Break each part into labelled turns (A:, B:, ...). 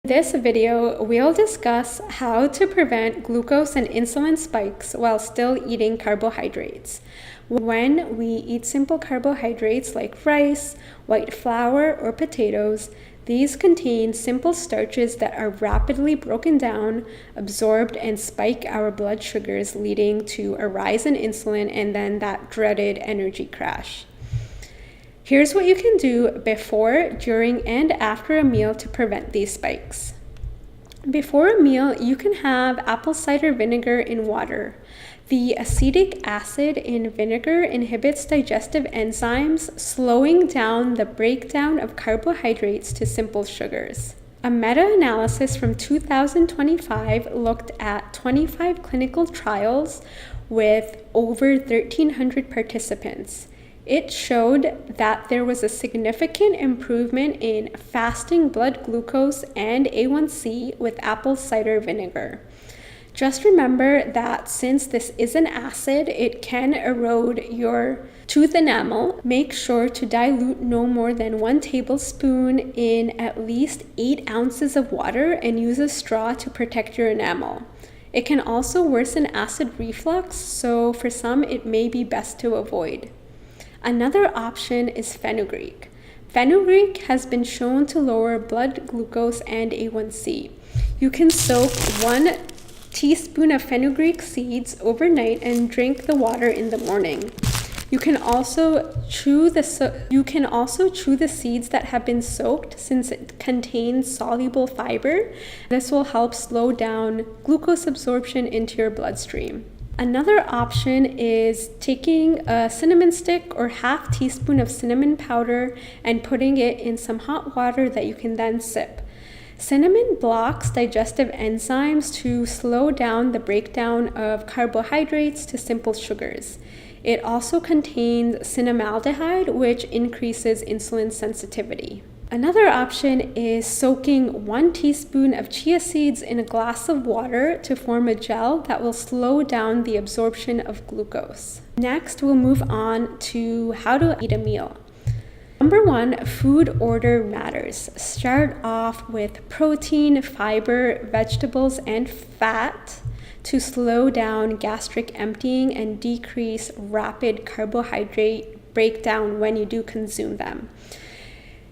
A: In this video, we'll discuss how to prevent glucose and insulin spikes while still eating carbohydrates. When we eat simple carbohydrates like rice, white flour, or potatoes, these contain simple starches that are rapidly broken down, absorbed, and spike our blood sugars, leading to a rise in insulin and then that dreaded energy crash. Here's what you can do before, during, and after a meal to prevent these spikes. Before a meal, you can have apple cider vinegar in water. The acetic acid in vinegar inhibits digestive enzymes, slowing down the breakdown of carbohydrates to simple sugars. A meta-analysis from 2025 looked at 25 clinical trials with over 1,300 participants. It showed that there was a significant improvement in fasting blood glucose and A1C with apple cider vinegar. Just remember that since this is an acid, it can erode your tooth enamel. Make sure to dilute no more than 1 tablespoon in at least 8 ounces of water and use a straw to protect your enamel. It can also worsen acid reflux, so for some it may be best to avoid. Another option is fenugreek. Fenugreek has been shown to lower blood glucose and A1C. You can soak 1 teaspoon of fenugreek seeds overnight and drink the water in the morning. You can also chew the seeds that have been soaked since it contains soluble fiber. This will help slow down glucose absorption into your bloodstream. Another option is taking a cinnamon stick or half teaspoon of cinnamon powder and putting it in some hot water that you can then sip. Cinnamon blocks digestive enzymes to slow down the breakdown of carbohydrates to simple sugars. It also contains cinnamaldehyde, which increases insulin sensitivity. Another option is soaking 1 teaspoon of chia seeds in a glass of water to form a gel that will slow down the absorption of glucose. Next, we'll move on to how to eat a meal. Number 1, food order matters. Start off with protein, fiber, vegetables, and fat to slow down gastric emptying and decrease rapid carbohydrate breakdown when you do consume them.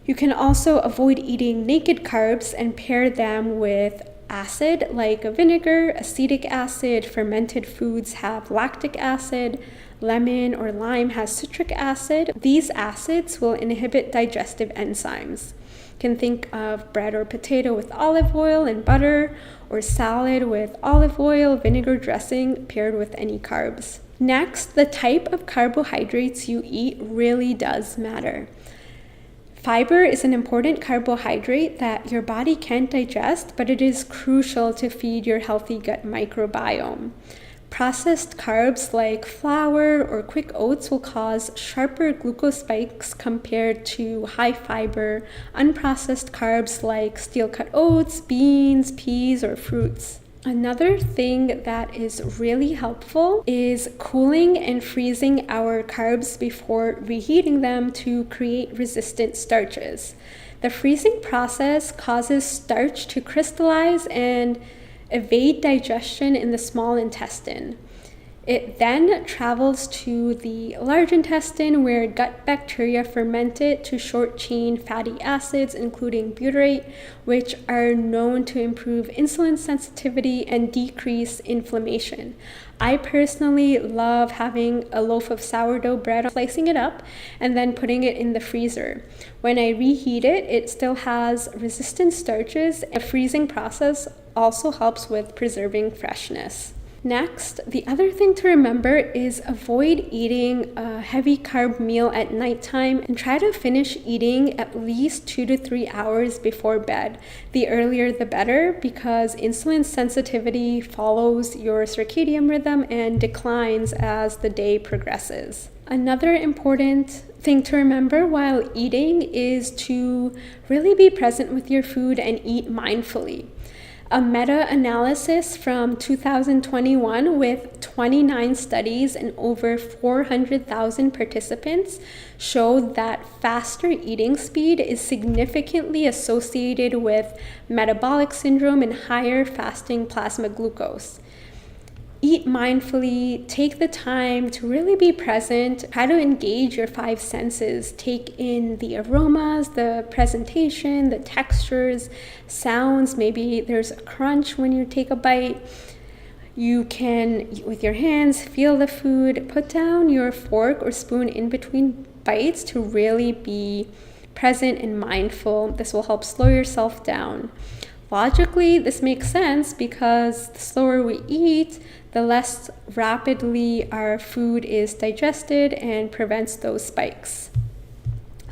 A: You can also avoid eating naked carbs and pair them with acid like vinegar, acetic acid. Fermented foods have lactic acid. Lemon or lime has citric acid. These acids will inhibit digestive enzymes. You can think of bread or potato with olive oil and butter, or salad with olive oil, vinegar dressing paired with any carbs. Next, the type of carbohydrates you eat really does matter. Fiber is an important carbohydrate that your body can't digest, but it is crucial to feed your healthy gut microbiome. Processed carbs like flour or quick oats will cause sharper glucose spikes compared to high fiber, unprocessed carbs like steel-cut oats, beans, peas, or fruits. Another thing that is really helpful is cooling and freezing our carbs before reheating them to create resistant starches. The freezing process causes starch to crystallize and evade digestion in the small intestine. It then travels to the large intestine where gut bacteria ferment it to short-chain fatty acids, including butyrate, which are known to improve insulin sensitivity and decrease inflammation. I personally love having a loaf of sourdough bread, slicing it up, and then putting it in the freezer. When I reheat it, it still has resistant starches. The freezing process also helps with preserving freshness. Next, the other thing to remember is avoid eating a heavy carb meal at nighttime and try to finish eating at least 2 to 3 hours before bed. The earlier the better, because insulin sensitivity follows your circadian rhythm and declines as the day progresses. Another important thing to remember while eating is to really be present with your food and eat mindfully. A meta-analysis from 2021 with 29 studies and over 400,000 participants showed that faster eating speed is significantly associated with metabolic syndrome and higher fasting plasma glucose. Eat mindfully, take the time to really be present, try to engage your five senses, take in the aromas, the presentation, the textures, sounds, maybe there's a crunch when you take a bite. You can, with your hands, feel the food, put down your fork or spoon in between bites to really be present and mindful. This will help slow yourself down. Logically, this makes sense because the slower we eat, the less rapidly our food is digested and prevents those spikes.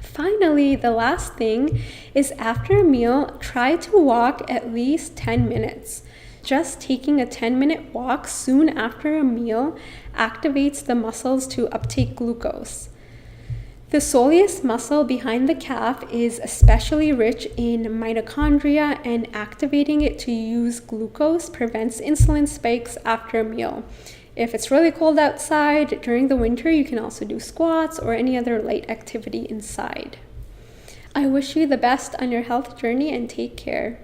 A: Finally, the last thing is after a meal, try to walk at least 10 minutes. Just taking a 10-minute walk soon after a meal activates the muscles to uptake glucose. The soleus muscle behind the calf is especially rich in mitochondria, and activating it to use glucose prevents insulin spikes after a meal. If it's really cold outside during the winter, you can also do squats or any other light activity inside. I wish you the best on your health journey and take care.